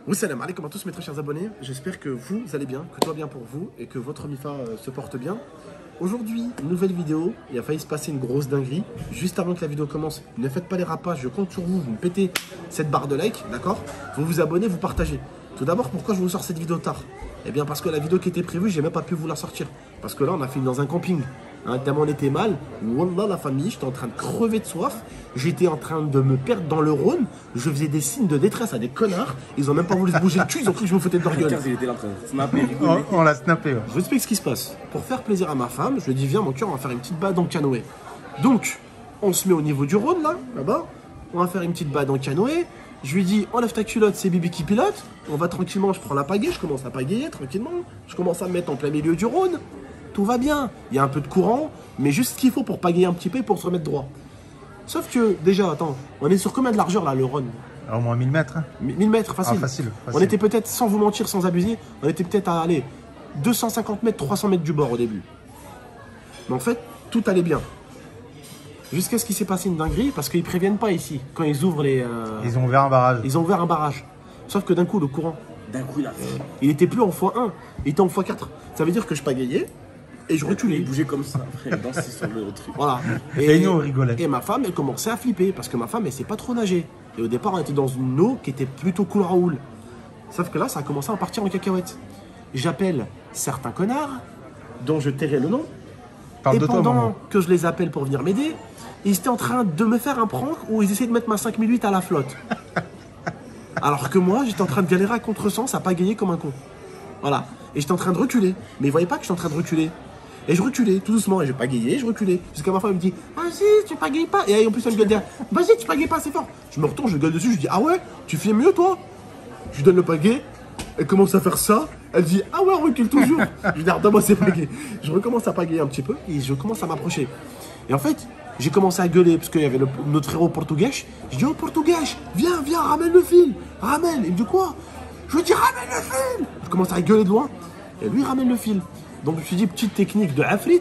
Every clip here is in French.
Oui, salam alaikum à tous mes très chers abonnés. J'espère que vous allez bien, que tout va bien pour vous et que votre MIFA se porte bien. Aujourd'hui, nouvelle vidéo. Il a failli se passer une grosse dinguerie. Juste avant que la vidéo commence, ne faites pas les rapaces. Je compte sur vous. Vous me pétez cette barre de like, d'accord? Vous vous abonnez, vous partagez. Tout d'abord, pourquoi je vous sors cette vidéo tard? Eh bien, parce que la vidéo qui était prévue, j'ai même pas pu vous la sortir. Parce que là, on a fini dans un camping. Hein, tellement on était mal. Wallah, la famille, j'étais en train de crever de soif. J'étais en train de me perdre dans le Rhône. Je faisais des signes de détresse à des connards. Ils ont même pas voulu se bouger le cul. Ils ont cru que je me foutais de leur gueule. Il était là en train de snapper, rigoler. On l'a snappé. Ouais. Je vous explique ce qui se passe. Pour faire plaisir à ma femme, je lui dis viens mon cœur, on va faire une petite balade en canoë. Donc, on se met au niveau du Rhône là-bas. On va faire une petite balade en canoë. Je lui dis enlève ta culotte, c'est Bibi qui pilote. On va tranquillement, je prends la pagaie, je commence à pagayer tranquillement. Je commence à me mettre en plein milieu du Rhône. Tout va bien. Il y a un peu de courant, mais juste ce qu'il faut pour pagayer un petit peu et pour se remettre droit. Sauf que déjà, attends, on est sur combien de largeur là, le Rhône? Au moins 1000 mètres. Hein. 1000 mètres, facile. Ah, facile. On était peut-être, sans vous mentir, sans abuser, on était peut-être à aller 250 mètres, 300 mètres du bord au début. Mais en fait, tout allait bien. Jusqu'à ce qu'il s'est passé une dinguerie, parce qu'ils préviennent pas ici, quand ils ouvrent les... Ils ont ouvert un barrage. Ils ont ouvert un barrage. Sauf que d'un coup, le courant, D'un coup, il a fait. il était plus en x1, il était en x4. Ça veut dire que je pagayais et je reculais. Il bougeait comme ça, frère. Il dansait sur le truc. Voilà. Et nous, on rigolait. Et ma femme, elle commençait à flipper, parce que ma femme, elle sait pas trop nager. Et au départ, on était dans une eau qui était plutôt cool raoul. Sauf que là, ça a commencé à partir en cacahuète. J'appelle certains connards, dont je tairai le nom. Parle Et de toi, pendant maman. que je les appelle pour venir m'aider, ils étaient en train de me faire un prank où ils essayaient de mettre ma 5008 à la flotte. Alors que moi, j'étais en train de galérer à contresens, à pagayer comme un con. Voilà. Et j'étais en train de reculer. Mais ils voyaient pas que j'étais en train de reculer. Et je reculais tout doucement. Et je pagayais, je reculais. Jusqu'à ma femme me dit vas-y, tu pagayes pas. Et en plus, elle me gueule derrière vas-y, tu pagayes pas assez fort. Je me retourne, je gueule dessus. Je dis ah ouais, tu fais mieux toi? Je lui donne le pagaie. Elle commence à faire ça. Elle dit ah ouais, on recule toujours. Je lui dis donne-moi ces pagaies. Je recommence à pagayer un petit peu. Et je commence à m'approcher. Et en fait, j'ai commencé à gueuler parce qu'il y avait notre frérot portugais. Je dis oh portugais, viens, ramène le fil. Ramène. Il me dit quoi? Je lui dis ramène le fil. Je commence à gueuler de loin. Et lui ramène le fil. Donc je me suis dit petite technique de Afrit.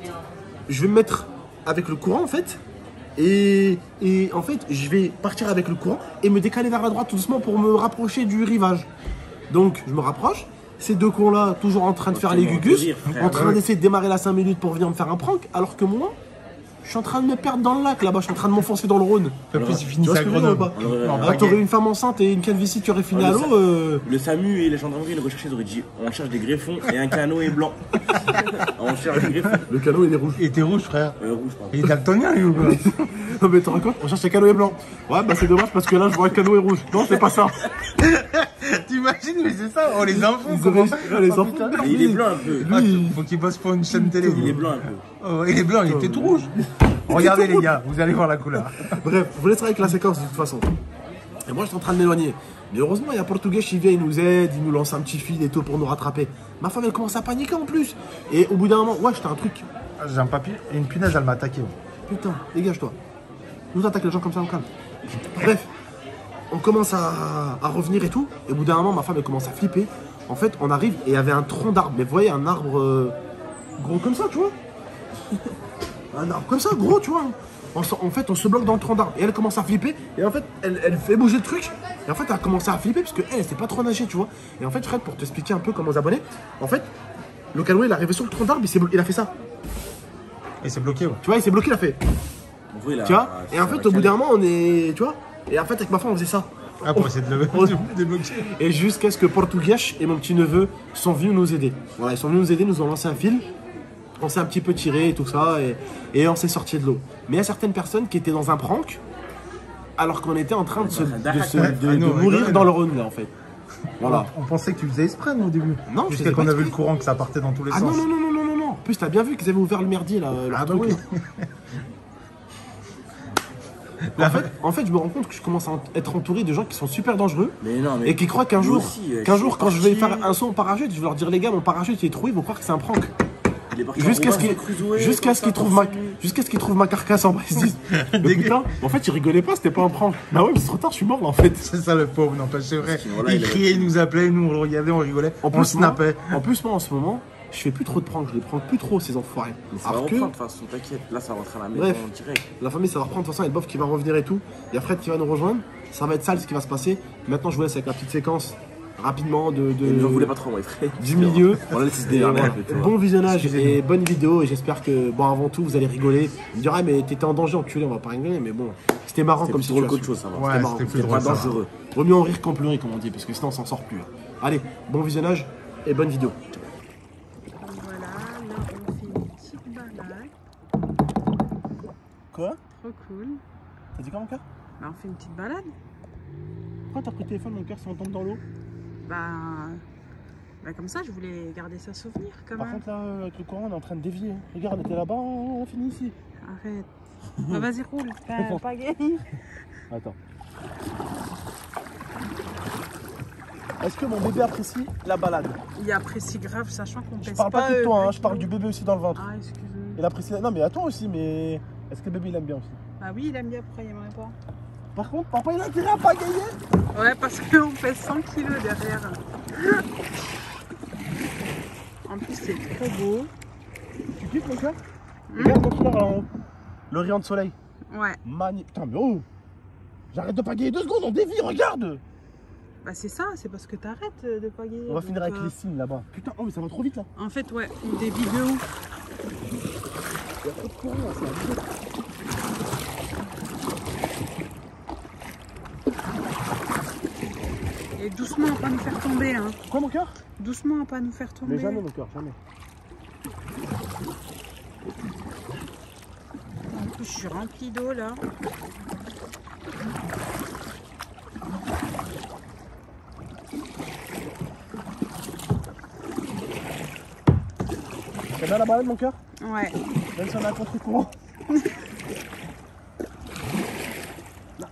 Je vais me mettre avec le courant en fait. Et en fait, je vais partir avec le courant et me décaler vers la droite tout doucement pour me rapprocher du rivage. Donc je me rapproche. Ces deux cons là, toujours en train de faire les gugus, en train d'essayer de démarrer la 5 minutes pour venir me faire un prank, alors que moi, je suis en train de me perdre dans le lac là-bas, je suis en train de m'enfoncer dans le Rhône. Plus, ils Tu finissent vois ce à que je veux dire ou Grenoble. pas? Non, Ah, t'aurais une femme enceinte et une calvitie, tu aurais fini à l'eau. Le SAMU et les gendarmeries, les recherchés, ils auraient dit on cherche des greffons et un canot est blanc. On cherche des greffons. Le canot il est rouge. Il était rouge, frère. Rouge, pardon. Il est daltonien, lui, ou quoi? Non mais t'en rends compte, on cherche un canoë blanc. Ouais bah c'est dommage parce que là je vois un canoë rouge. Non c'est pas ça. T'imagines, mais c'est ça. Oh, les enfants, Ils comment auraient- les Oh, enfants. putain. Mais il est blanc un peu. Ah, faut qu'il bosse pour une chaîne télé. Il est blanc un peu. Oh, il est blanc, il était tout rouge. Regardez, les gars, vous allez voir la couleur. Bref, je vous laisserai avec la séquence de toute façon. Et moi, je suis en train de m'éloigner. Mais heureusement, il y a Portugais qui vient, il nous aide, il nous lance un petit fil et tout pour nous rattraper. Ma femme, elle commence à paniquer en plus. Et au bout d'un moment, ouais, j'étais un truc. J'ai un papier et une punaise, elle m'a attaqué. Putain, dégage-toi. Nous attaque les gens comme ça, on calme. Bref, on commence à revenir et tout. Et au bout d'un moment, ma femme, elle commence à flipper. En fait, on arrive et il y avait un tronc d'arbre. Mais vous voyez, un arbre gros comme ça, tu vois. Un arbre comme ça, gros, tu vois. En fait, on se bloque dans le tronc d'arbre. Et elle commence à flipper. Et en fait, elle fait bouger le truc. Et en fait, elle a commencé à flipper parce qu'elle, elle sait pas trop nager, tu vois. Et en fait, Fred, pour t'expliquer un peu comment aux abonnés, en fait, le canoë, il est arrivé sur le tronc d'arbre, il a fait ça. Et c'est bloqué, ouais. Tu vois, il s'est bloqué, il a fait. Tu vois. Et en fait, au bout d'un moment, on est. Tu vois. Et en fait, avec ma femme, on faisait ça. Ah, pour essayer de le débloquer. Et jusqu'à ce que Portugais et mon petit neveu sont venus nous aider. Voilà, ils sont venus nous aider, nous ont lancé un fil. On s'est un petit peu tiré et tout ça, et on s'est sorti de l'eau. Mais il y a certaines personnes qui étaient dans un prank, alors qu'on était en train de mourir dans le Rhône, là, en fait. Voilà. On pensait que tu faisais exprès, nous, au début. Non, je jusqu'à faisais qu'on pas a vu le exprès. courant, que ça partait dans tous les Ah sens. non. En plus, t'as bien vu qu'ils avaient ouvert le merdier, là. Ah, bah truc, oui. là. En fait, je me rends compte que je commence à être entouré de gens qui sont super dangereux. Mais non, mais. Et qui croient qu'un lui jour, aussi, quand je vais parti. faire un saut en parachute, je vais leur dire les gars, mon parachute il est troué, ils vont croire que c'est un prank. Il est parti Jusqu'à en ce qu'il Robinson Crusoe, jusqu'à comme ce ça, qu'il trouve ma carcasse en bas. Ils se disent, mais putain, en fait, il rigolait pas, c'était pas un prank. Bah ouais, mais c'est trop tard, je suis mort là en fait. C'est ça, le pauvre, n'empêche, c'est vrai. Voilà, Il criait, il nous appelait, nous, on le regardait, on rigolait. On le snappait. En plus, moi en ce moment, je fais plus trop de pranks, je les prank plus trop ces enfoirés. Mais ça va Alors que reprendre de toute façon, t'inquiète. Là, ça rentre à la maison Bref. direct. la famille ça va reprendre, de toute façon, il y a le bof qui va revenir et tout. Il y a Fred qui va nous rejoindre, ça va être sale ce qui va se passer. Maintenant, je vous laisse avec la petite séquence rapidement Et j'en voulais pas trop, moi, frère. du milieu. On l'a laissé se Et démerder un voilà. peu, tu vois. Bon visionnage et bonne vidéo. Et j'espère que, bon, avant tout, vous allez rigoler. Vous me direz, ah, mais t'étais en danger, enculé, on va pas rigoler. Mais bon, c'était marrant C'était comme plus drôle situation. qu'autre chose, ça va. Ouais, marrant, c'était plus c'était drôle. Pas ça va. dangereux. Vaut mieux en rire qu'en pleurer, comme on dit, parce que sinon on s'en sort plus. Allez, bon visionnage et bonne vidéo. Donc voilà, là on fait une petite balade. Quoi? Trop cool. T'as dit quoi, mon cœur? Bah, on fait une petite balade. Pourquoi t'as pris le téléphone, mon cœur, sans tombe dans l'eau? Bah comme ça, je voulais garder ça souvenir quand Par même. contre, là, avec le courant, on est en train de dévier. Regarde, on était là-bas, on finit ici. Arrête. Bah vas-y, roule. Enfin, pas gay. Attends. Est-ce que mon bébé apprécie la balade? Il apprécie grave, sachant qu'on Je pèse parle pas que de eux, toi, hein, le je parle du kilo. bébé aussi dans le ventre. Ah, excuse-moi. Il apprécie. Non, mais à toi aussi, mais est-ce que le bébé il aime bien aussi? Bah oui, il aime bien, pourquoi il aimerait pas? Par contre, papa il a intérêt à pas gagner. Ouais, parce qu'on pèse 100 kilos derrière. En plus, c'est trop beau. Tu kiffes, mon cœur? Regarde notre fleur là en haut. Le rayon de soleil. Ouais, Magnifique. Putain, mais oh! J'arrête de pagayer 2 secondes, on dévie, regarde! bah c'est ça, c'est parce que t'arrêtes de pagayer. On va finir avec donc, les signes là-bas. Putain, oh, mais ça va trop vite là. En fait, ouais, on dévie de ouf. Il y a trop de courant là, c'est abusé. Et doucement à pas nous faire tomber, hein. Quoi, mon cœur? Doucement à pas nous faire tomber. Mais jamais, mon cœur, jamais. En plus, je suis remplie d'eau là. T'as bien la balade, mon cœur? Ouais. Même si on a un contre-courant. Là.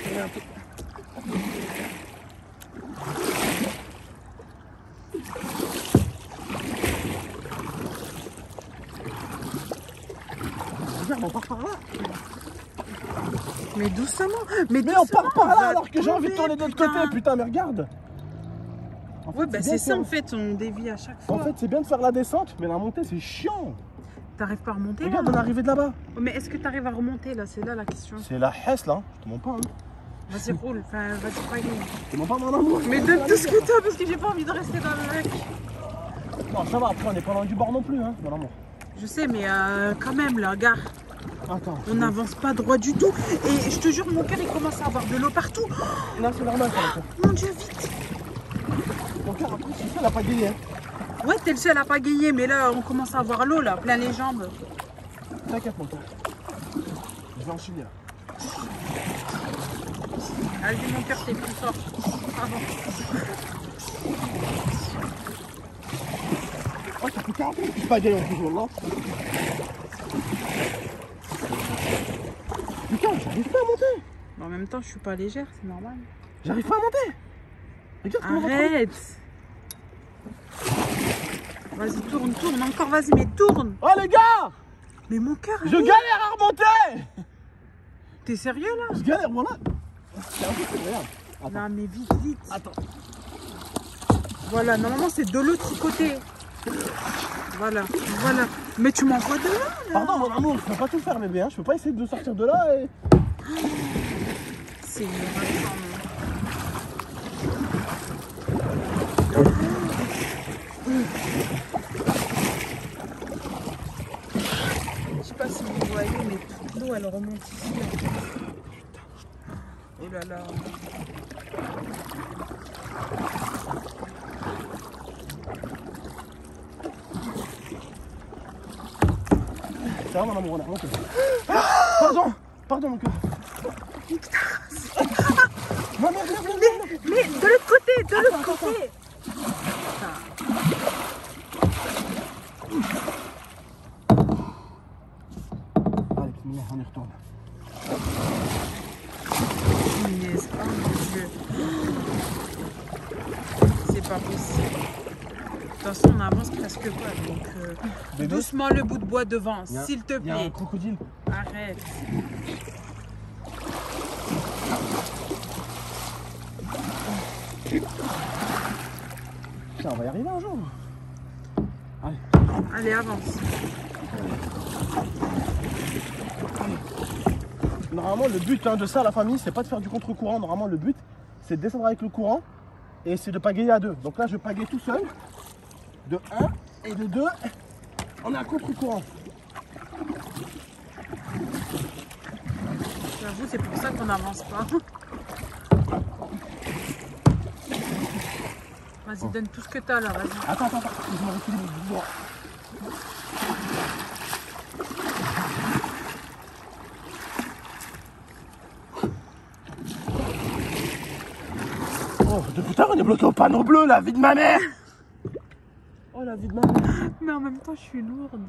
Allez, un peu. Regarde, on part par là. Mais doucement. Mais doucement, on part par là va alors que j'ai envie de tourner de l'autre côté, putain. putain, mais regarde. En fait, Ouais, bah bien c'est ça de en faire- fait, on dévie à chaque fois. En fait, c'est bien de faire la descente, mais la montée, c'est chiant. T'arrives pas à remonter là? Regarde, on est arrivé de là-bas. Mais est-ce que t'arrives à remonter là? C'est là la question. C'est la hesse là. Je te mens pas, hein. Vas-y, roule. Enfin, vas-y, pas gagner. Je te mens pas, mon amour. Mais donne tout ce que t'as parce que j'ai pas envie de rester dans le lac. Non, ça va, après, on n'est pas loin du bord non plus, hein, mon amour. Je sais, mais quand même là, gars, Attends. on n'avance pas droit du tout. Et je te jure, mon cœur il commence à avoir de l'eau partout. Là, c'est normal, ça, mon cœur. Mon Dieu, vite. Mon cœur, après, c'est ça, elle a pas gagné, hein. Ouais, t'es le seul à pas gagner, mais là, on commence à avoir l'eau là, plein les jambes. T'inquiète, mon cœur. Je vais enchaîner là. Vas-y, mon cœur, t'es plus fort. Pardon. Oh, ça fait 40 minutes que je suis pas gagné en plus, là. Putain, j'arrive pas à monter. Mais en même temps, je suis pas légère, c'est normal. J'arrive pas à monter. Regarde comment on va Arrête. Vas-y, tourne, tourne, encore, vas-y, mais tourne. Oh, les gars, Mais mon cœur, je galère à remonter. t'es sérieux là? Je galère, voilà. C'est un peu cool, regarde. Attends. Non, mais vite, vite. Attends. Voilà, normalement, c'est de l'autre côté. Voilà, voilà. Mais tu m'envoies de là, là. Pardon, mon amour, je peux pas tout faire, bébé. Hein. Je peux pas essayer de sortir de là et. C'est une réforme. Je sais pas si vous voyez, mais toute l'eau, elle remonte ici. Oh là là. Ça va, mon amour, on a remonté. Pardon, pardon, mon cœur. Non, merde, merde, merde, merde. Mais de l'autre côté, de l'autre côté. Allez, bismillah, on y retourne. Punaise, oh mon Dieu. C'est pas possible. De toute façon, on avance presque pas. Donc, Bébé, doucement le bout de bois devant, y a- s'il te il y a un plaît. crocodile. Arrête. Putain, on va y arriver un jour. Allez. Allez, avance. Normalement, le but hein, de ça, la famille, c'est pas de faire du contre-courant. Normalement, le but, c'est de descendre avec le courant et essayer de pagayer à 2. Donc là, je pagaie tout seul. De 1 et de 2, on est à contre-courant. J'avoue, c'est pour ça qu'on n'avance pas. Vas-y, donne tout ce que t'as là, vas-y. Attends, je me recule du droit. Oh, depuis tard, on est bloqué au panneau bleu, la vie de ma mère. Oh, la vie de ma mère. Mais en même temps, je suis lourde.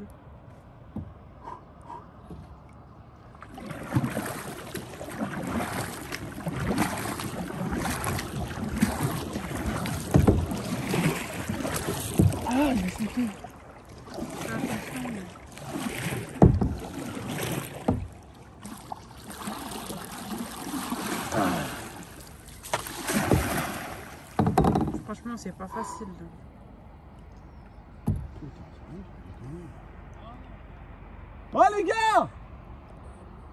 Ah, mais c'est tout. Franchement, c'est pas facile. Oh les gars!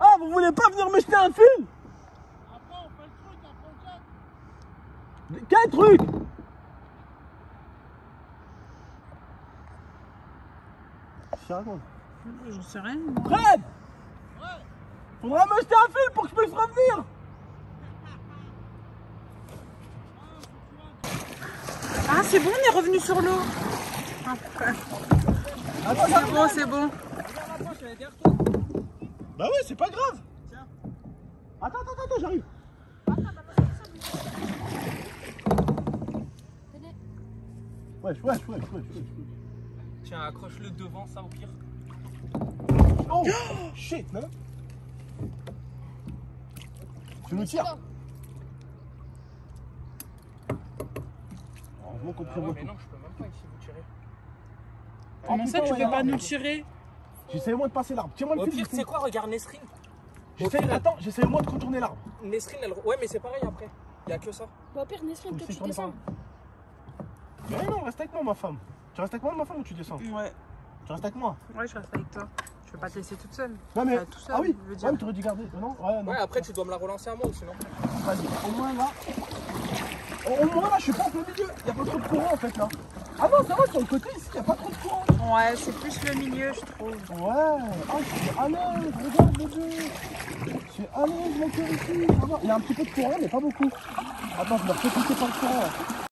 Ah, vous voulez pas venir me jeter un fil? Après, on fait le truc, après. Quel truc? J'en sais rien. Fred! Faudra me jeter un fil pour que je puisse revenir! Ah, c'est bon, on est revenu sur l'eau. Attends, C'est bon. Bah ouais, c'est pas grave. Tiens. Attends, j'arrive. Wesh. Tiens, accroche-le devant, ça au pire. Oh, shit, non? Tu nous tires? Heureusement qu'on Ah prend ouais, beaucoup. mais non, je peux même pas ici vous tirer. Comment ça, tu peux pas nous tirer? J'essaie au moins de passer l'arbre. Tiens-moi le Au fil. pire, tu sais quoi, regarde Nesrine. Attends, j'essaie au moins de contourner l'arbre. Nesrine, elle... Ouais, mais c'est pareil après. Il y a que ça. Bon, au pire, Nesrine, toi, tu tourner par descends. là. Mais non, reste avec moi, ma femme. Tu restes avec moi, ma femme, ou tu descends? Ouais. Tu restes avec moi? Ouais, je reste avec toi. Je vais pas te laisser toute seule. Non, mais. Enfin, tout seul, Ah oui, je veux dire. ouais, mais tu aurais dû garder. Non? Ouais, non. Ouais, après, tu dois me la relancer à moi ou sinon. Vas-y, au moins là. Au moins là, je suis pas en plein milieu. Il n'y a pas trop de courant en fait là. Ah non, ça va, sur le côté ici, il n'y a pas trop de courant. Ouais, c'est plus le milieu, je trouve. Ouais. Ah, je suis à l'aise, regarde bébé. Je suis à l'aise, mon cœur ici. Ça va. Il y a un petit peu de courant, mais pas beaucoup. Attends, je me refais piquer par le courant.